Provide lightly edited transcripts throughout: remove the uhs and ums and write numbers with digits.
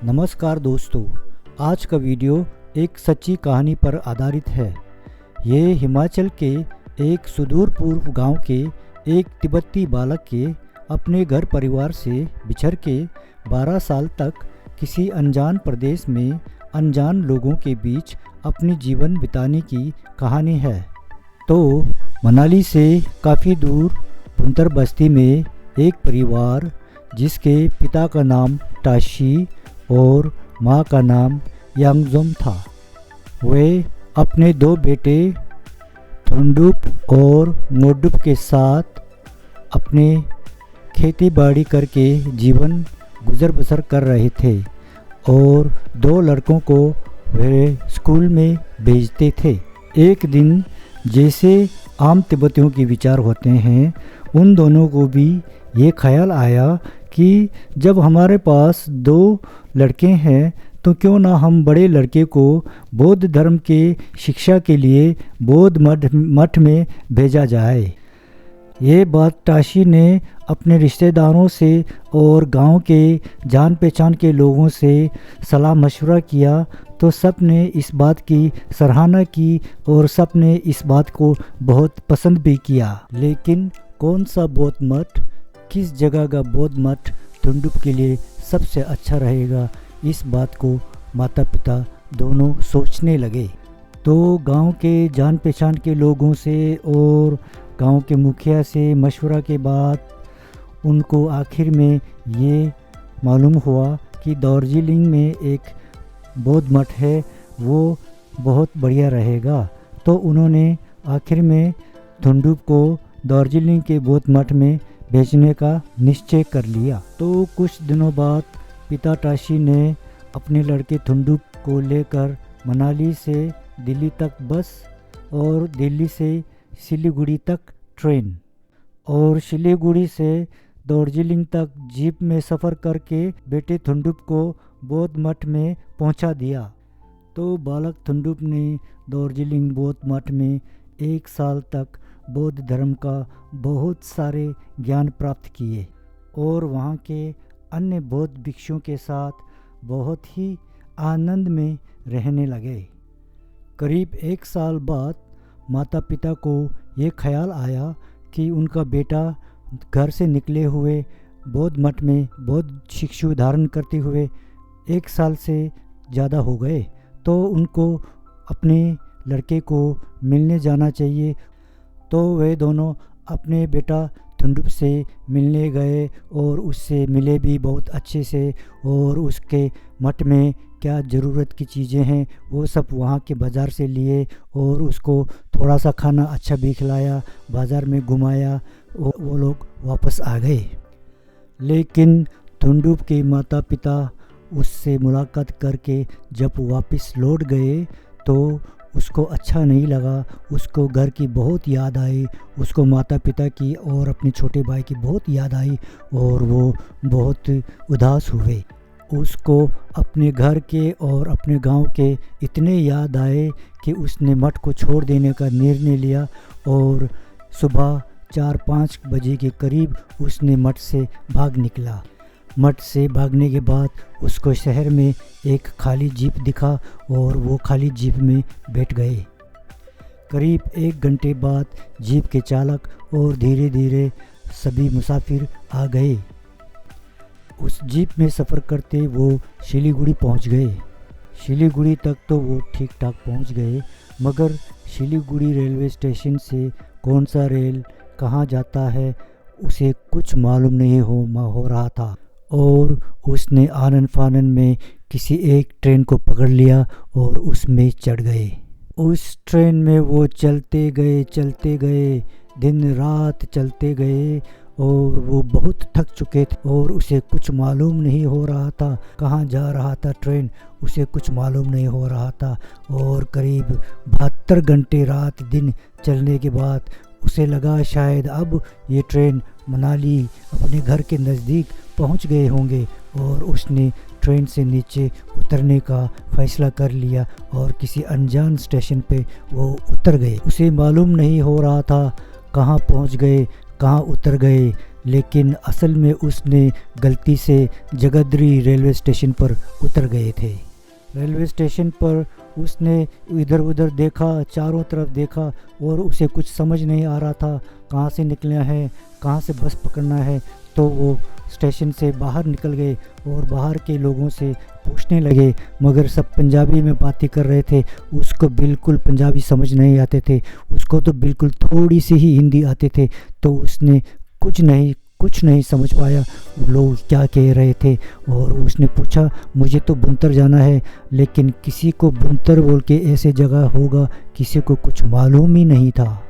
नमस्कार दोस्तों, आज का वीडियो एक सच्ची कहानी पर आधारित है। ये हिमाचल के एक सुदूर पूर्व गांव के एक तिब्बती बालक के अपने घर परिवार से बिछड़ के 12 साल तक किसी अनजान प्रदेश में अनजान लोगों के बीच अपनी जीवन बिताने की कहानी है। तो मनाली से काफ़ी दूर भुंतर बस्ती में एक परिवार जिसके पिता का नाम ताशी और माँ का नाम यांगजोम था। वे अपने दो बेटे थुंडुप और मोडुप के साथ अपने खेती बाड़ी करके जीवन गुजर बसर कर रहे थे और दो लड़कों को वे स्कूल में भेजते थे। एक दिन जैसे आम तिब्बतियों के विचार होते हैं, उन दोनों को भी ये ख्याल आया कि जब हमारे पास दो लड़के हैं तो क्यों ना हम बड़े लड़के को बौद्ध धर्म के शिक्षा के लिए बौद्ध मठ में भेजा जाए। ये बात ताशी ने अपने रिश्तेदारों से और गांव के जान पहचान के लोगों से सलाह मशवरा किया तो सब ने इस बात की सराहना की और सब ने इस बात को बहुत पसंद भी किया। लेकिन कौन सा बौद्ध मठ, किस जगह का बौद्ध मठ थुंडुप के लिए सबसे अच्छा रहेगा, इस बात को माता पिता दोनों सोचने लगे। तो गांव के जान पहचान के लोगों से और गांव के मुखिया से मशवरा के बाद उनको आखिर में ये मालूम हुआ कि दार्जिलिंग में एक बौद्ध मठ है, वो बहुत बढ़िया रहेगा। तो उन्होंने आखिर में थुंडुप को दार्जिलिंग के बौद्ध मठ में भेजने का निश्चय कर लिया। तो कुछ दिनों बाद पिता ताशी ने अपने लड़के थुंडुप को लेकर मनाली से दिल्ली तक बस और दिल्ली से सिलीगुड़ी तक ट्रेन और सिलीगुड़ी से दार्जिलिंग तक जीप में सफ़र करके बेटे थुंडुप को बौद्ध मठ में पहुंचा दिया। तो बालक थुंडुप ने दार्जिलिंग बौद्ध मठ में 1 साल तक बौद्ध धर्म का बहुत सारे ज्ञान प्राप्त किए और वहाँ के अन्य बौद्ध भिक्षुओं के साथ बहुत ही आनंद में रहने लगे। करीब 1 साल बाद माता पिता को ये ख्याल आया कि उनका बेटा घर से निकले हुए बौद्ध मठ में बौद्ध शिक्षु धारण करते हुए 1 साल से ज़्यादा हो गए, तो उनको अपने लड़के को मिलने जाना चाहिए। तो वे दोनों अपने बेटा थुंडुप से मिलने गए और उससे मिले भी बहुत अच्छे से और उसके मठ में क्या ज़रूरत की चीज़ें हैं वो सब वहाँ के बाज़ार से लिए और उसको थोड़ा सा खाना अच्छा भी खिलाया, बाज़ार में घुमाया। वो लोग वापस आ गए। लेकिन थुंडुप के माता पिता उससे मुलाकात करके जब वापस लौट गए तो उसको अच्छा नहीं लगा। उसको घर की बहुत याद आई, उसको माता पिता की और अपने छोटे भाई की बहुत याद आई और वो बहुत उदास हुए। उसको अपने घर के और अपने गांव के इतने याद आए कि उसने मठ को छोड़ देने का निर्णय लिया और सुबह 4-5 बजे के करीब उसने मठ से भाग निकला। मठ से भागने के बाद उसको शहर में एक खाली जीप दिखा और वो खाली जीप में बैठ गए। करीब 1 घंटे बाद जीप के चालक और धीरे धीरे सभी मुसाफिर आ गए। उस जीप में सफ़र करते वो सिलीगुड़ी पहुंच गए। सिलीगुड़ी तक तो वो ठीक ठाक पहुंच गए, मगर सिलीगुड़ी रेलवे स्टेशन से कौन सा रेल कहाँ जाता है उसे कुछ मालूम नहीं हो रहा था और उसने आनन फानन में किसी एक ट्रेन को पकड़ लिया और उसमें चढ़ गए। उस ट्रेन में वो चलते गए, दिन रात चलते गए और वो बहुत थक चुके थे और उसे कुछ मालूम नहीं हो रहा था कहाँ जा रहा था ट्रेन, उसे कुछ मालूम नहीं हो रहा था। और करीब 72 घंटे रात दिन चलने के बाद उसे लगा शायद अब ये ट्रेन मनाली अपने घर के नज़दीक पहुंच गए होंगे और उसने ट्रेन से नीचे उतरने का फैसला कर लिया और किसी अनजान स्टेशन पे वो उतर गए। उसे मालूम नहीं हो रहा था कहाँ पहुंच गए, कहाँ उतर गए, लेकिन असल में उसने गलती से जगाधरी रेलवे स्टेशन पर उतर गए थे। रेलवे स्टेशन पर उसने इधर उधर देखा, चारों तरफ देखा और उसे कुछ समझ नहीं आ रहा था कहाँ से निकलना है, कहाँ से बस पकड़ना है। तो वो स्टेशन से बाहर निकल गए और बाहर के लोगों से पूछने लगे, मगर सब पंजाबी में बातें कर रहे थे। उसको बिल्कुल पंजाबी समझ नहीं आते थे, उसको तो बिल्कुल थोड़ी सी ही हिंदी आते थे। तो उसने कुछ नहीं समझ पाया लोग क्या कह रहे थे। और उसने पूछा, मुझे तो बुनतर जाना है, लेकिन किसी को बुनतर बोल के ऐसे जगह होगा किसी को कुछ मालूम ही नहीं था।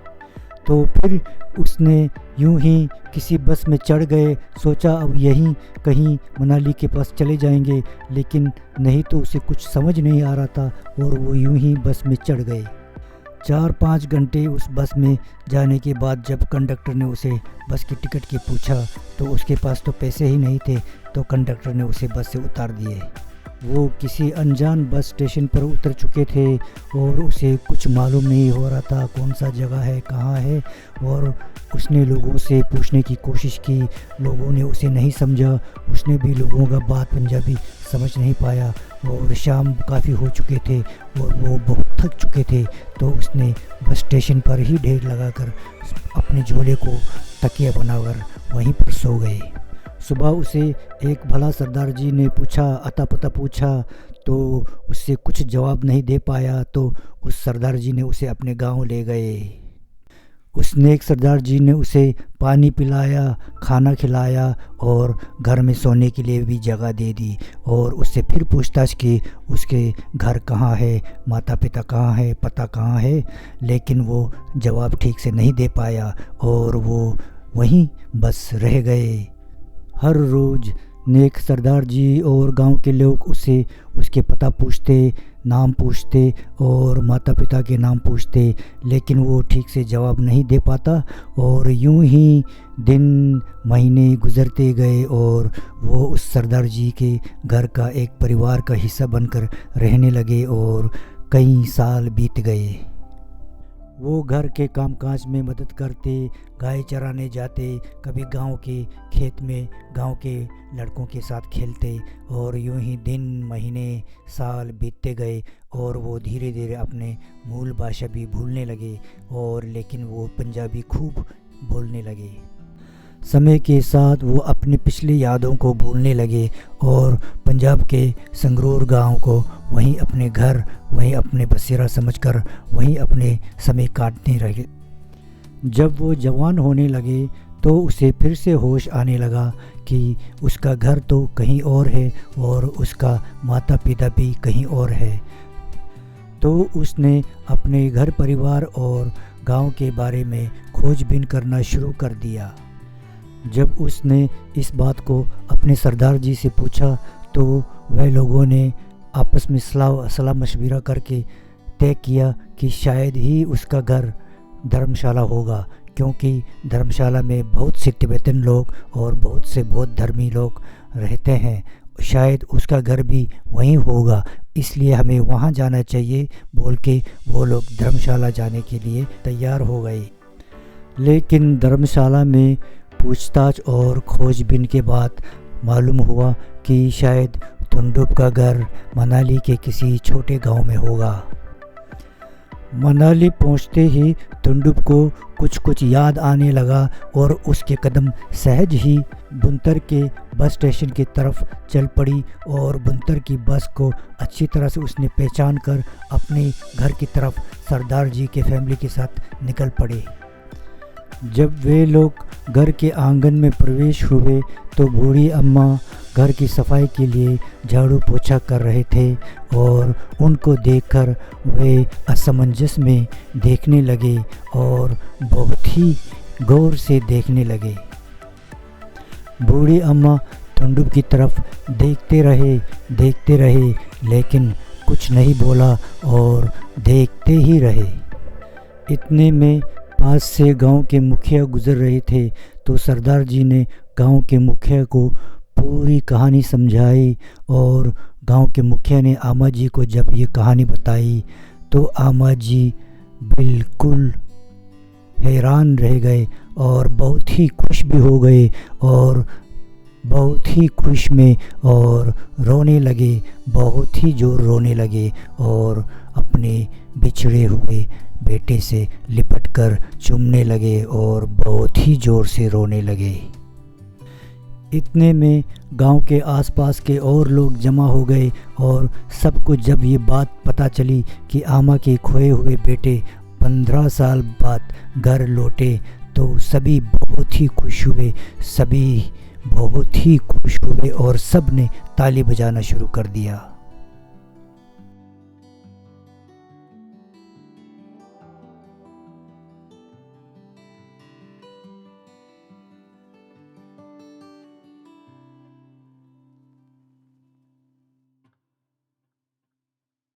तो फिर उसने यूं ही किसी बस में चढ़ गए, सोचा अब यहीं कहीं मनाली के पास चले जाएंगे, लेकिन नहीं तो उसे कुछ समझ नहीं आ रहा था और वो यूं ही बस में चढ़ गए। 4-5 घंटे उस बस में जाने के बाद जब कंडक्टर ने उसे बस की टिकट की पूछा तो उसके पास तो पैसे ही नहीं थे, तो कंडक्टर ने उसे बस से उतार दिए। वो किसी अनजान बस स्टेशन पर उतर चुके थे और उसे कुछ मालूम नहीं हो रहा था कौन सा जगह है, कहाँ है। और उसने लोगों से पूछने की कोशिश की, लोगों ने उसे नहीं समझा, उसने भी लोगों का बात पंजाबी समझ नहीं पाया। और शाम काफ़ी हो चुके थे और वो बहुत थक चुके थे। तो उसने बस स्टेशन पर ही ढेर लगाकर अपने झोले को तकिया बनाकर वहीं पर सो गए। सुबह उसे एक भला सरदार जी ने पूछा, अता पता पूछा, तो उससे कुछ जवाब नहीं दे पाया। तो उस सरदार जी ने उसे अपने गांव ले गए। उस नेक सरदार जी ने उसे पानी पिलाया, खाना खिलाया और घर में सोने के लिए भी जगह दे दी। और उससे फिर पूछताछ की उसके घर कहाँ है, माता पिता कहाँ है, पता कहाँ है, लेकिन वो जवाब ठीक से नहीं दे पाया और वो वहीं बस रह गए। हर रोज़ नेक सरदार जी और गांव के लोग उसे उसके पता पूछते, नाम पूछते और माता पिता के नाम पूछते, लेकिन वो ठीक से जवाब नहीं दे पाता। और यूं ही दिन महीने गुजरते गए और वो उस सरदार जी के घर का एक परिवार का हिस्सा बनकर रहने लगे और कई साल बीत गए। वो घर के कामकाज में मदद करते, गाय चराने जाते, कभी गांव के खेत में गांव के लड़कों के साथ खेलते। और यूं ही दिन महीने साल बीतते गए और वो धीरे धीरे अपने मूल भाषा भी भूलने लगे और लेकिन वो पंजाबी खूब बोलने लगे। समय के साथ वो अपनी पिछली यादों को भूलने लगे और पंजाब के संगरूर गांव को वहीं अपने घर, वहीं अपने बसेरा समझकर वहीं अपने समय काटने लगे। जब वो जवान होने लगे तो उसे फिर से होश आने लगा कि उसका घर तो कहीं और है और उसका माता पिता भी कहीं और है। तो उसने अपने घर परिवार और गांव के बारे में खोजबीन करना शुरू कर दिया। जब उसने इस बात को अपने सरदार जी से पूछा तो वह लोगों ने आपस में सलाह मशविरा करके तय किया कि शायद ही उसका घर धर्मशाला होगा, क्योंकि धर्मशाला में बहुत से तिब्बतन लोग और बहुत से बौद्ध धर्मी लोग रहते हैं। शायद उसका घर भी वहीं होगा, इसलिए हमें वहाँ जाना चाहिए बोल के वो लोग धर्मशाला जाने के लिए तैयार हो गए। लेकिन धर्मशाला में पूछताछ और खोजबीन के बाद मालूम हुआ कि शायद तुंडुप का घर मनाली के किसी छोटे गांव में होगा। मनाली पहुंचते ही तुंडुप को कुछ याद आने लगा और उसके कदम सहज ही बुनतर के बस स्टेशन की तरफ चल पड़ी और बुनतर की बस को अच्छी तरह से उसने पहचान कर अपने घर की तरफ सरदार जी के फैमिली के साथ निकल पड़े। जब वे लोग घर के आंगन में प्रवेश हुए तो बूढ़ी अम्मा घर की सफाई के लिए झाड़ू पोछा कर रहे थे और उनको देखकर वे असमंजस में देखने लगे और बहुत ही गौर से देखने लगे। बूढ़ी अम्मा तुंडुप की तरफ देखते रहे लेकिन कुछ नहीं बोला और देखते ही रहे। इतने में पास से गांव के मुखिया गुजर रहे थे तो सरदार जी ने गांव के मुखिया को पूरी कहानी समझाई और गांव के मुखिया ने आमा जी को जब ये कहानी बताई तो आमा जी बिल्कुल हैरान रह गए और बहुत ही खुश भी हो गए और बहुत ही खुश में और रोने लगे, बहुत ही जोर रोने लगे और अपने बिछड़े हुए बेटे से लिपट कर चूमने लगे और बहुत ही ज़ोर से रोने लगे। इतने में गांव के आसपास के और लोग जमा हो गए और सबको जब ये बात पता चली कि आमा के खोए हुए बेटे 15 साल बाद घर लौटे तो सभी बहुत ही खुश हुए, सभी बहुत ही खुश हुए और सब ने ताली बजाना शुरू कर दिया।